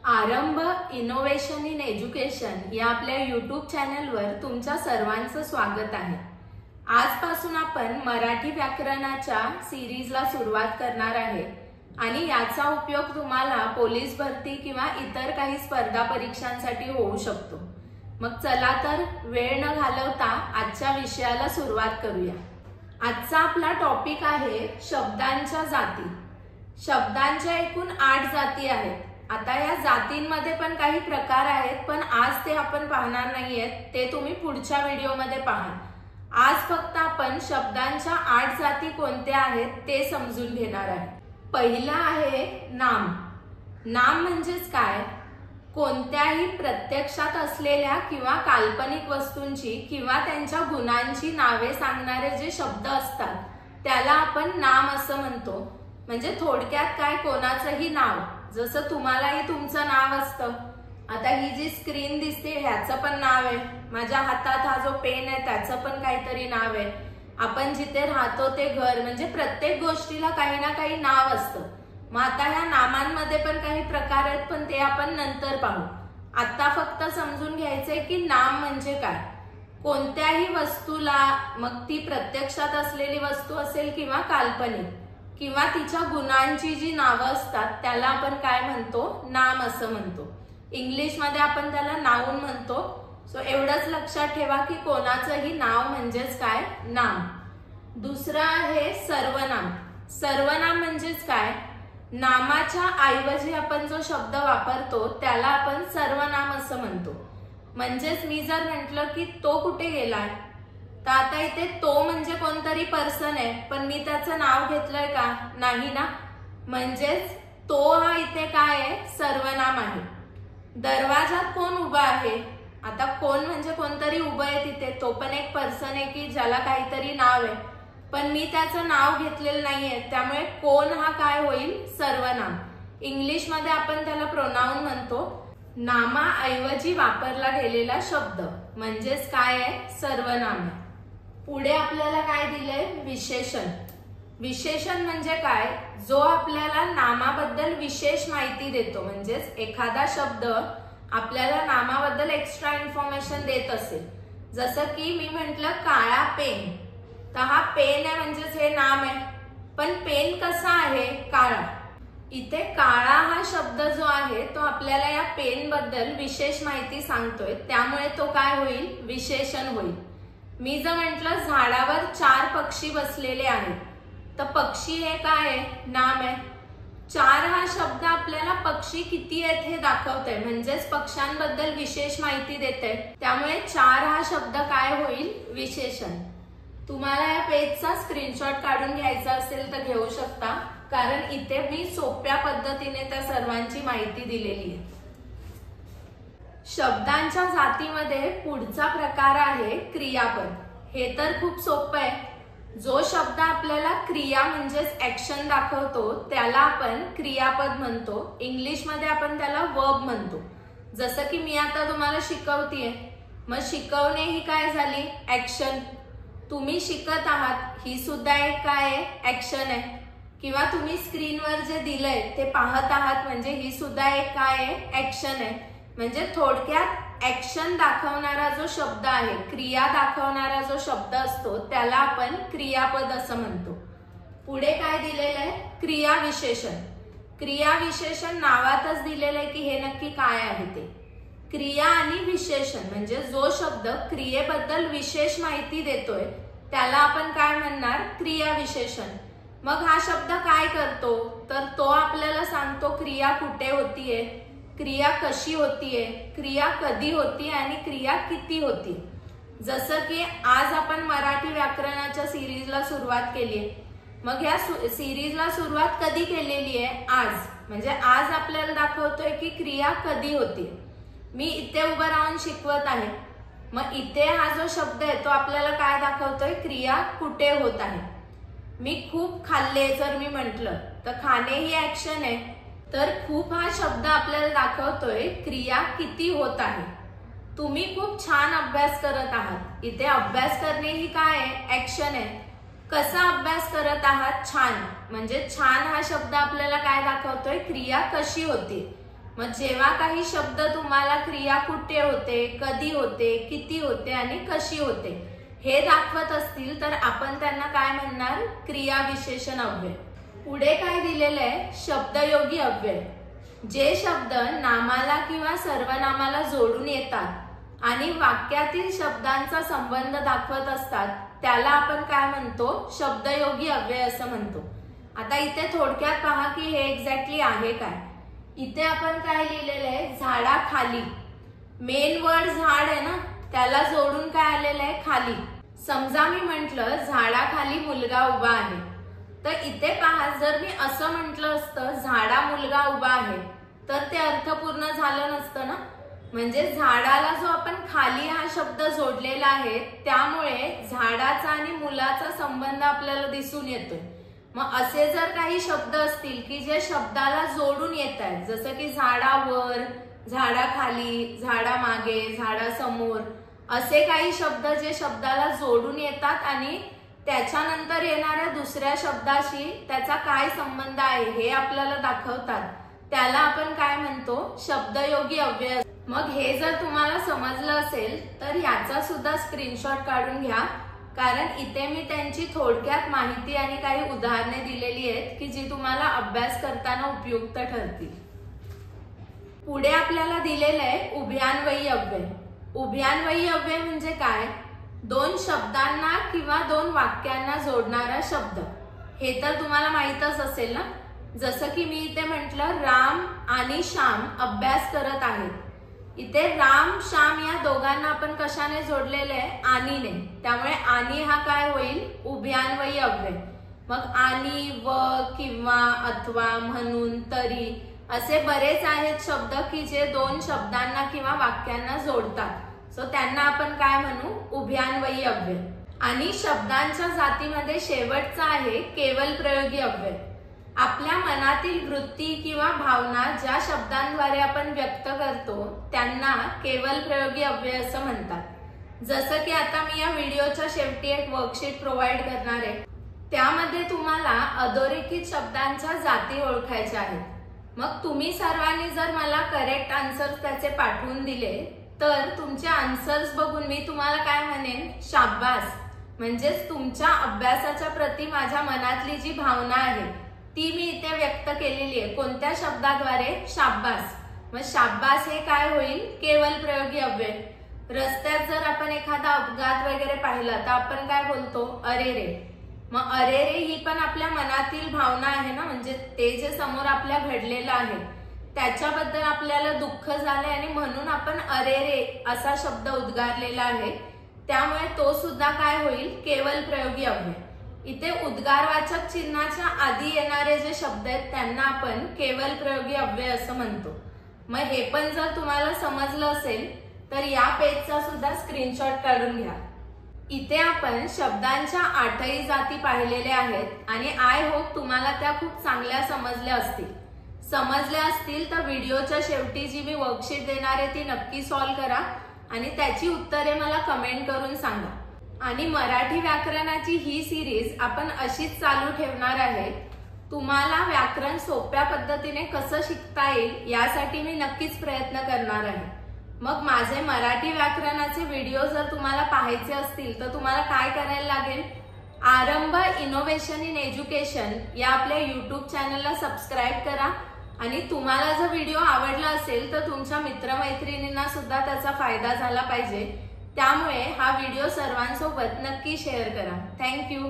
आरंभ innovation in education या आपल्या यूट्यूब चॅनलवर तुमच्या सर्वांचं स्वागत आहे। आजपासून आपण मराठी व्याकरणाच्या सिरीजला सुरुवात करणार आहे आणि याचा उपयोग तुम्हाला पोलीस भरती किंवा इतर काही स्पर्धा परीक्षांसाठी होऊ शकतो। मग चला तर वेळ न घालवता आजच्या विषयाला सुरुवात करूया। आजचा आपला टॉपिक आहे शब्दांच्या जाती। शब्दांच्या एकूण 8 जाती आहेत। आता या जातींमध्ये पण काही प्रकार आहेत, पण आज ते आपण पाहणार नाहीयेत, ते तुम्ही पुढच्या व्हिडिओमध्ये पहा। आज फक्त आपण शब्दांच्या 8 जाती कोणत्या आहेत ते समजून घेणार आहे। पहिला आहे नाम। नाम म्हणजेच काय? कोणत्याही प्रत्यक्षात असलेल्या किंवा काल्पनिक वस्तूंची किंवा त्यांच्या गुणांची नावे सांगणारे जे शब्द असतात त्याला आपण नाम असं म्हणतो। म्हणजे थोडक्यात काय, कोणाचंही नाव, जसं तुम्हालाही तुमचं नाव असतं। आता ही जी स्क्रीन दिसते ह्याचं पण नाव आहे, माझ्या हातात हा जो पेन आहे त्याचं पण काहीतरी नाव आहे, आपण जिथे राहतो ते घर, म्हणजे प्रत्येक गोष्टीला काही ना काही नाव असतं। मग आता ह्या नामांमध्ये पण काही प्रकार आहेत, पण ते आपण नंतर पाहू। आता फक्त समजून घ्यायचंय की नाम म्हणजे काय। कोणत्याही वस्तूला, मग ती प्रत्यक्षात असलेली वस्तू असेल किंवा काल्पनिक, किंवा तिच्या गुणांची जी नावं असतात त्याला आपण काय म्हणतो? नाम असं म्हणतो। इंग्लिश मध्ये आपण त्याला नाउन म्हणतो। सो एवढंच लक्षात ठेवा की कोणाचंही नाव म्हणजेच काय? नाम। दुसरं आहे सर्वनाम। सर्वनाम म्हणजेच काय? नामाच्या ऐवजी आपण जो शब्द वापरतो त्याला आपण सर्वनाम असं म्हणतो। म्हणजेच मी जर म्हटलं की तो कुठे गेलाय, तर आता इथे तो म्हणजे कोणतरी पर्सन आहे, पण मी त्याचं नाव घेतलंय का? नाही ना। म्हणजेच तो हा इथे काय आहे? सर्वनाम आहे। दरवाजात कोण उभा आहे? आता कोण म्हणजे कोणतरी उभं आहे तिथे, तो पण एक पर्सन आहे की ज्याला काहीतरी नाव आहे, पण मी त्याचं नाव घेतलेलं नाहीये, त्यामुळे कोण हा काय होईल? सर्वनाम। इंग्लिश मध्ये आपण त्याला प्रोनाउन म्हणतो। नामाऐवजी वापरला गेलेला शब्द म्हणजेच काय आहे? सर्वनाम आहे। पुढे आपल्याला काय दिलंय? विशेषण। विशेषण म्हणजे काय? जो आपल्याला नामाबद्दल विशेष माहिती देतो। म्हणजेच एखादा शब्द आपल्याला नामाबद्दल एक्स्ट्रा इन्फॉर्मेशन देत असेल, जसं की मी म्हटलं काळा पेन, तर हा पेन आहे म्हणजेच हे नाम आहे, पण पेन कसा आहे? काळा। इथे काळा हा शब्द जो आहे तो आपल्याला या पेन बद्दल विशेष माहिती सांगतोय, त्यामुळे तो काय होईल? विशेषण होईल। मी जर म्हटलं झाडावर 4 पक्षी बसलेले आहेत, तर पक्षी हे काय आहे? नाम आहे। 4 हा शब्द आपल्याला पक्षी किती आहेत हे दाखवतोय, म्हणजेच पक्ष्यांबद्दल विशेष माहिती देते, त्यामुळे 4 हा शब्द काय होईल? विशेषण। तुम्हाला या पेजचा स्क्रीनशॉट काढून घ्यायचा असेल तर घेऊ शकता, कारण इथे मी सोप्या पद्धतीने त्या सर्वांची माहिती दिलेली आहे। शब्दांच्या जातीमध्ये पुढचा प्रकार आहे क्रियापद। हे तर खूप सोपं आहे। जो शब्द आपल्याला क्रिया म्हणजेच ऍक्शन दाखवतो त्याला आपण क्रियापद म्हणतो। इंग्लिश मध्ये आपण त्याला वर्ब म्हणतो। जसं की मी आता तुम्हाला शिकवतेय, मग शिकवणे ही काय झाली? ऍक्शन। तुम्ही शिकत आहात ही सुद्धा एक काय आहे? ऍक्शन आहे। किंवा तुम्ही स्क्रीनवर जे दिलंय ते पाहत आहात म्हणजे ही सुद्धा एक काय आहे? ऍक्शन आहे। म्हणजे थोडक्यात ऍक्शन दाखवणारा जो शब्द आहे, क्रिया दाखवणारा जो शब्द असतो त्याला आपण क्रियापद असं म्हणतो। पुढे काय दिलेलं आहे? क्रियाविशेषण। क्रियाविशेषण नावातच दिलेलं आहे की हे नक्की काय आहे ते। क्रिया आणि विशेषण म्हणजे जो शब्द क्रियेबद्दल विशेष माहिती देतोय त्याला आपण काय म्हणणार? क्रियाविशेषण। मग हा शब्द काय करतो? तर तो आपल्याला सांगतो क्रिया कुठे होतीये, क्रिया कशी होतीये, क्रिया कधी होतीये आणि क्रिया किती होती। जसं की आज आपण मराठी व्याकरणाच्या सिरीजला सुरुवात केली, मग या सिरीजला सुरुवात कधी केलेली आहे? आज। म्हणजे आज आपल्याला दाखवतोय की क्रिया कधी होती। मी इथे उभं राहून शिकवत आहे, मग इथे हा जो शब्द आहे तो आपल्याला काय दाखवतोय? क्रिया कुठे होत आहे। मी खूप खाल्ले जर मी म्हटलं तर खाणे ही ऍक्शन आहे, तर खूप हा शब्द आपल्याला दाखवतोय क्रिया किती होत आहे। तुम्ही खूप छान अभ्यास करत आहात, इथे अभ्यास करणे ही काय आहे? ऍक्शन आहे। कसा अभ्यास करत आहात? छान। म्हणजे छान हा शब्द आपल्याला काय दाखवतोय? क्रिया कशी होती। मग जेव्हा काही शब्द तुम्हाला क्रिया कुठे होते, कधी होते, किती होते आणि कशी होते हे दाखवत असतील तर आपण त्यांना काय म्हणणार? क्रिया विशेषण अव्यय. पुढे काय दिलेलं आहे? शब्दयोगी अव्यय. जे शब्द नामाला किंवा सर्वनामाला जोडून येतात आणि वाक्यातील शब्दांचा संबंध दाखवत असतात त्याला आपण काय म्हणतो? शब्दयोगी अव्यय असं म्हणतो. आता इथे थोडक्यात पहा की हे एक्झॅक्टली आहे काय. इथे आपण काय लिहिलेलं आहे? झाडाखाली. मेन वर्ड झाड आहे ना, त्याला जोडून काय आलेलं आहे? खाली. समजा मी म्हटलं झाडाखाली मुलगा उभा आहे, तर इथे पहा जर मी असं म्हटलं असतं झाडा मुलगा उभा आहे तर ते अर्थपूर्ण झालं नसतं ना. म्हणजे झाडाला जो आपण खाली हा शब्द जोडलेला आहे त्यामुळे झाडाचा आणि मुलाचा संबंध आपल्याला दिसून येतोय. मग असे जर काही शब्द असतील की जे शब्दाला जोडून येत आहेत, जसं की झाडावर, झाडाखाली, झाडामागे, झाडासमोर, असे काही शब्द जे शब्दाला जोडून येतात आणि त्याच्यानंतर येणाऱ्या दुसऱ्या शब्दाशी त्याचा काय संबंध आहे हे आपल्याला दाखवतात, त्याला आपण काय म्हणतो? शब्दयोगी अव्यय. मग हे जर तुम्हाला समजलं असेल तर याचा सुद्धा स्क्रीनशॉट काढून घ्या, कारण इथे मी त्यांची थोडक्यात माहिती आणि काही उदाहरणे दिलेली आहेत की जी तुम्हाला अभ्यास करताना उपयुक्त ठरतील. पुढे आपल्याला दिलेलं आहे उभयान्वयी अव्यय. उभयान्वयी अव्यय म्हणजे काय? दोन शब्दांना किंवा दोन वाक्यांना जोडणारा शब्द. हे तर तुम्हाला माहीतच असेल ना. जसं की मी इथे म्हटलं राम आणि श्याम अभ्यास करत आहेत. इथे राम श्याम या दोघांना आपण कशाने जोडलेले आहे? आणीने. त्यामुळे आणि हा काय होईल? उभयान्वयी अव्यय. मग आणि, व, किंवा, अथवा, म्हणून, तरी असे बरेच आहेत शब्द की जे दोन शब्दांना किंवा वाक्यांना जोडतात. सो त्यांना आपण काय म्हणू? उभयान्वयी अव्यय. आणि शब्दांच्या जातीमध्ये शेवटचा आहे केवल प्रयोगी अव्यय. आपल्या मनातील वृत्ती किंवा भावना ज्या शब्दांद्वारे आपण व्यक्त करतो त्यांना केवल प्रयोगी अव्यय असं म्हणतात. जसं की आता मी या व्हिडिओच्या शेवटी एक वर्कशीट प्रोव्हाइड करणार आहे. त्यामध्ये तुम्हाला अधोरेखित शब्दांच्या जाती ओळखायच्या आहेत. मग तुम्ही सर्वांनी जर मला करेक्ट आन्सर्स त्याचे पाठवून दिले तर तुमचे आन्सर्स बघून मी तुम्हाला काय म्हणेन? शाब्बास. म्हणजेच तुमच्या अभ्यासाच्या प्रती माझ्या मनातली जी भावना आहे ती मी इथे व्यक्त केलेली आहे. कोणत्या शब्दाद्वारे? शाब्बास. मग शाब्बास हे काय होईल? केवल प्रयोगी अव्यय. रस्त्यात जर आपण एखादा अपघात वगैरे पाहिला तर आपण काय बोलतो? अरे रे. मग अरे रे ही पण आपल्या मनातील भावना आहे ना. म्हणजे ते जे समोर आपल्या घडलेलं आहे त्याच्याबद्दल आपल्याला दुःख झालंय आणि म्हणून आपण अरे रे असा शब्द उद्गारलेला आहे. त्यामुळे तो सुद्धा काय होईल? केवल प्रयोगी अव्यय. इथे उद्गारवाचक चिन्हाच्या आधी येणारे जे शब्द आहेत त्यांना आपण केवल प्रयोगी अव्यय असं म्हणतो. मग हे पण जर तुम्हाला समजलं असेल तर या पेजचा सुद्धा स्क्रीनशॉट काढून घ्या. इथे आपण शब्दांच्या 8ही जाती पाहिलेल्या आहेत आणि आय होप तुम्हाला त्या खूप चांगल्या समजल्या असतील. समजल्या असतील तर व्हिडिओच्या शेवटी जी मी वर्कशीट देणार आहे ती नक्की सॉल्व्ह करा आणि त्याची उत्तरे मला कमेंट करून सांगा. आणि मराठी व्याकरणाची ही सिरीज आपण अशीच चालू ठेवणार आहे. तुम्हाला व्याकरण सोप्या पद्धतीने कसं शिकता येईल यासाठी मी नक्कीच प्रयत्न करणार आहे. मग माझे मराठी व्याकरणाचे व्हिडिओ जर तुम्हाला पाहायचे असतील तर तुम्हाला काय करायला लागेल? आरंभ इनोव्हेशन इन एज्युकेशन या आपल्या YouTube चॅनलला सबस्क्राईब करा आणि तुम्हाला जर व्हिडिओ आवडला असेल तर तुमच्या मित्रमैत्रिणींना सुद्धा त्याचा फायदा झाला पाहिजे. त्यामुळे हा व्हिडिओ सर्वांसोबत नक्की शेअर करा. थँक्यू.